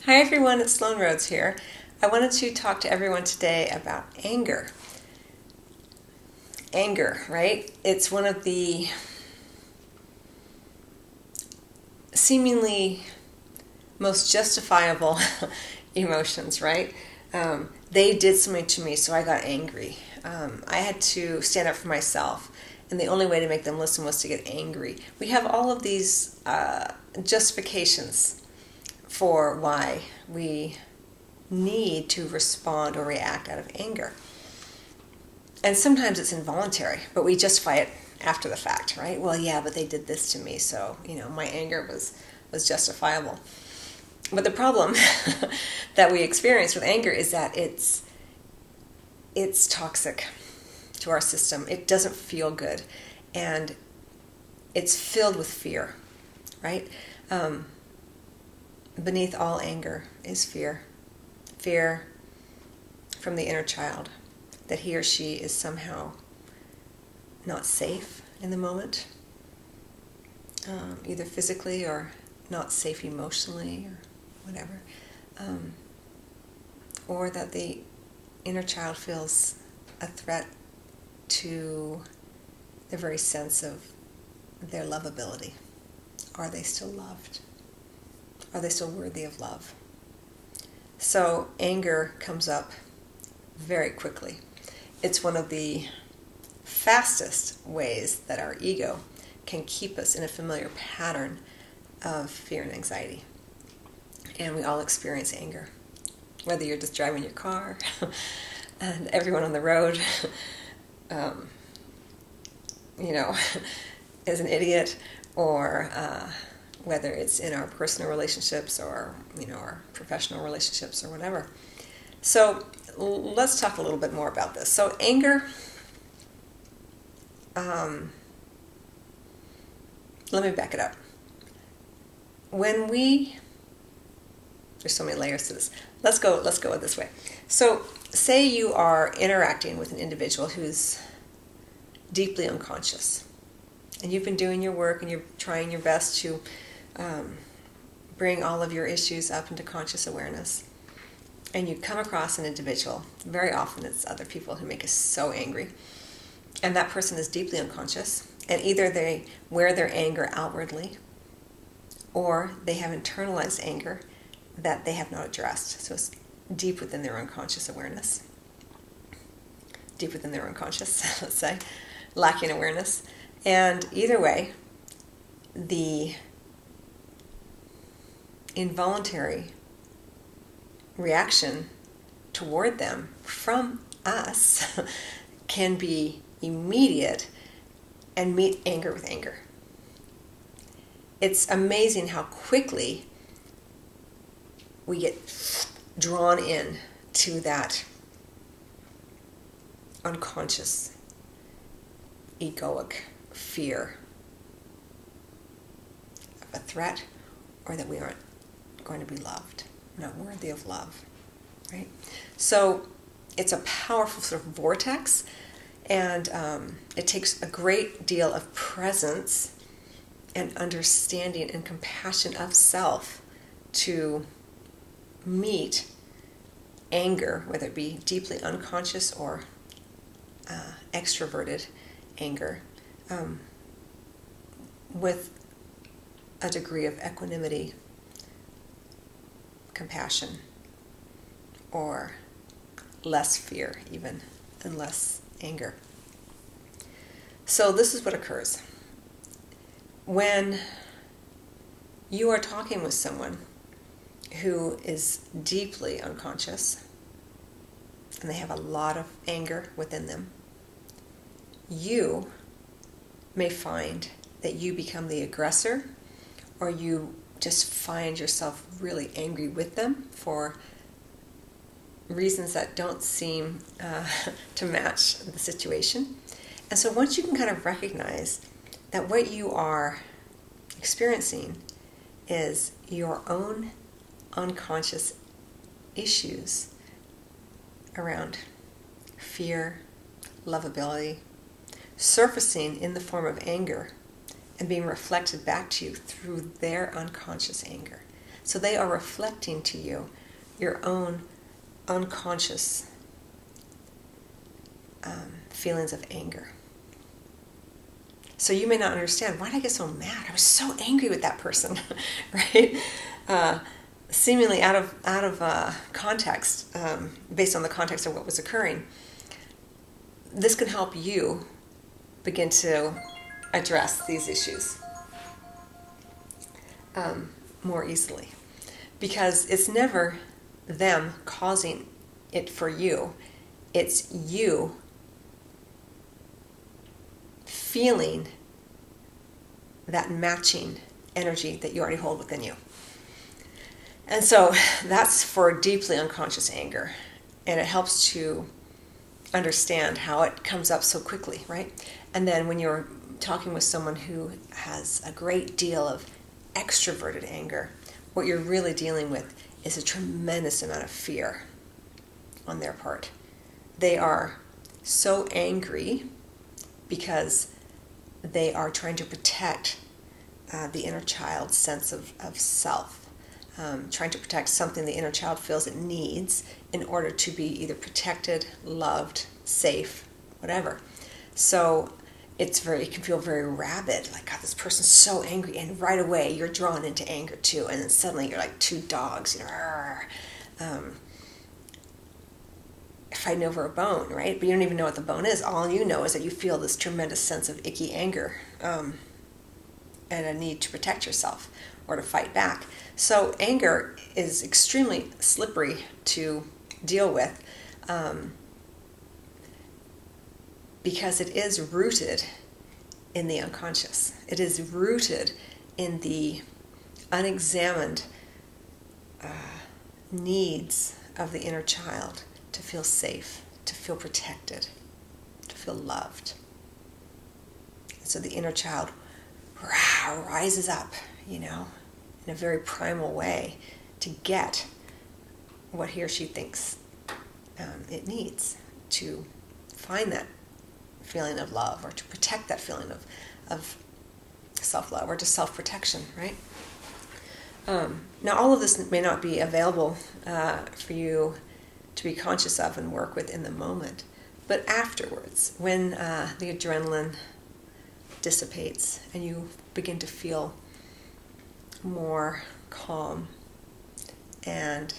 Hi everyone, it's Sloan Rhodes here. I wanted to talk to everyone today about anger. Anger, right? It's one of the seemingly most justifiable emotions, right? They did something to me, so I got angry. I had to stand up for myself, and the only way to make them listen was to get angry. We have all of these justifications for why we need to respond or react out of anger. And sometimes it's involuntary, but we justify it after the fact, right? Well, yeah, but they did this to me, so, my anger was justifiable. But the problem that we experience with anger is that it's toxic to our system. It doesn't feel good, and it's filled with fear, right? Beneath all anger is fear. Fear from the inner child, that he or she is somehow not safe in the moment, either physically or not safe emotionally or whatever, or that the inner child feels a threat to the very sense of their lovability. Are they still loved? Are they still worthy of love? So anger comes up very quickly. It's one of the fastest ways that our ego can keep us in a familiar pattern of fear and anxiety. And we all experience anger, whether you're just driving your car and everyone on the road, is an idiot, or whether it's in our personal relationships or, our professional relationships or whatever. So let's talk a little bit more about this. So anger, let me back it up. There's so many layers to this. Let's go it this way. So say you are interacting with an individual who's deeply unconscious, and you've been doing your work and you're trying your best to bring all of your issues up into conscious awareness, and you come across an individual. Very often it's other people who make us so angry, and that person is deeply unconscious, and either they wear their anger outwardly, or they have internalized anger that they have not addressed. So it's deep within their unconscious awareness. Deep within their unconscious, let's say, lacking awareness. And either way, the involuntary reaction toward them from us can be immediate and meet anger with anger. It's amazing how quickly we get drawn in to that unconscious, egoic fear of a threat, or that we aren't going to be loved, not worthy of love, right? So it's a powerful sort of vortex, and it takes a great deal of presence and understanding and compassion of self to meet anger, whether it be deeply unconscious or extroverted anger, with a degree of equanimity, compassion, or less fear even, and less anger. So this is what occurs. When you are talking with someone who is deeply unconscious, and they have a lot of anger within them, you may find that you become the aggressor, or you just find yourself really angry with them for reasons that don't seem to match the situation. And so once you can kind of recognize that what you are experiencing is your own unconscious issues around fear, lovability, surfacing in the form of anger and being reflected back to you through their unconscious anger. So they are reflecting to you your own unconscious feelings of anger. So you may not understand, why did I get so mad? I was so angry with that person, right? Seemingly out of context, based on the context of what was occurring. This can help you begin to address these issues more easily, because it's never them causing it for you. It's you feeling that matching energy that you already hold within you. And so that's for deeply unconscious anger. And it helps to understand how it comes up so quickly, right? And then when you're talking with someone who has a great deal of extroverted anger, what you're really dealing with is a tremendous amount of fear on their part. They are so angry because they are trying to protect the inner child's sense of self, trying to protect something the inner child feels it needs in order to be either protected, loved, safe, whatever. So it can feel very rabid, like, God, this person's so angry, and right away you're drawn into anger too, and then suddenly you're like two dogs, fighting over a bone, right? But you don't even know what the bone is. All you know is that you feel this tremendous sense of icky anger and a need to protect yourself or to fight back. So anger is extremely slippery to deal with because it is rooted in the unconscious. It is rooted in the unexamined needs of the inner child to feel safe, to feel protected, to feel loved. So the inner child rises up, in a very primal way to get what he or she thinks it needs to find that feeling of love, or to protect that feeling of self-love, or just self-protection, right? Now, all of this may not be available for you to be conscious of and work with in the moment, but afterwards, when the adrenaline dissipates and you begin to feel more calm and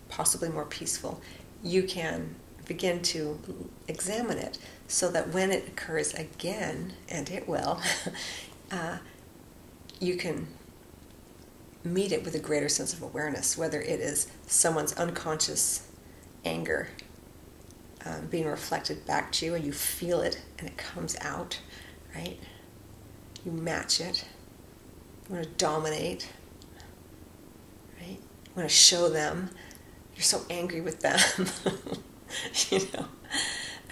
possibly more peaceful, you can begin to examine it so that when it occurs again, and it will, you can meet it with a greater sense of awareness, whether it is someone's unconscious anger being reflected back to you, and you feel it and it comes out, right? You match it. You want to dominate, right? You want to show them you're so angry with them.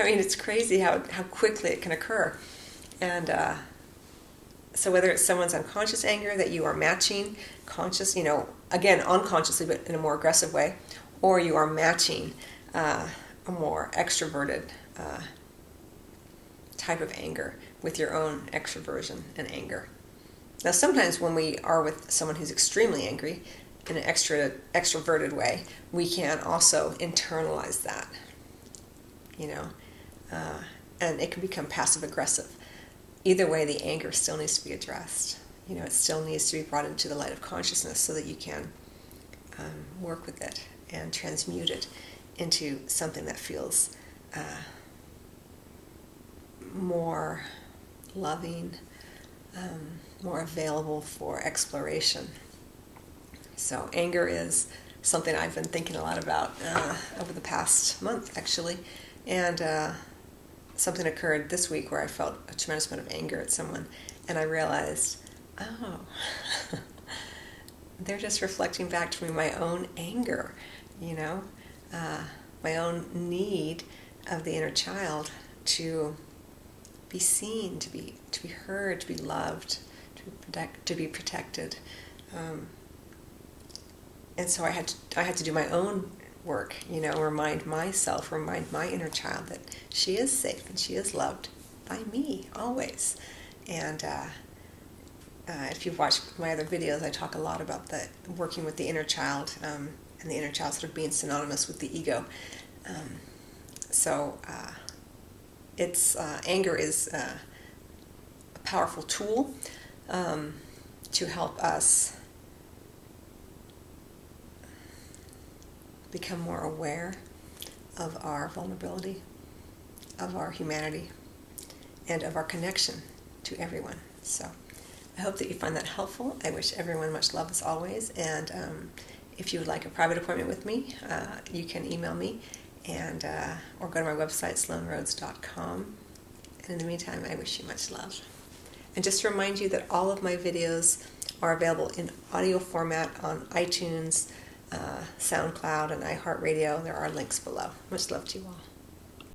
I mean, it's crazy how quickly it can occur. And so whether it's someone's unconscious anger that you are matching, conscious, again, unconsciously, but in a more aggressive way, or you are matching a more extroverted type of anger with your own extroversion and anger. Now, sometimes when we are with someone who's extremely angry in an extroverted way, we can also internalize that, and it can become passive-aggressive. Either way, the anger still needs to be addressed. It still needs to be brought into the light of consciousness so that you can work with it and transmute it into something that feels more loving, more available for exploration. So anger is something I've been thinking a lot about over the past month, actually. And something occurred this week where I felt a tremendous amount of anger at someone, and I realized, they're just reflecting back to me my own anger, my own need of the inner child to be seen, to be heard, to be loved, to be protected. And so I had to do my own work, remind my inner child that she is safe and she is loved by me always. And if you've watched my other videos, I talk a lot about the working with the inner child, and the inner child sort of being synonymous with the ego. So anger is a powerful tool to help us become more aware of our vulnerability, of our humanity, and of our connection to everyone. So I hope that you find that helpful. I wish everyone much love as always, and if you would like a private appointment with me, you can email me and or go to my website, sloanerhodes.com. And in the meantime, I wish you much love. And just to remind you that all of my videos are available in audio format on iTunes, SoundCloud, and iHeartRadio. There are links below. Much love to you all.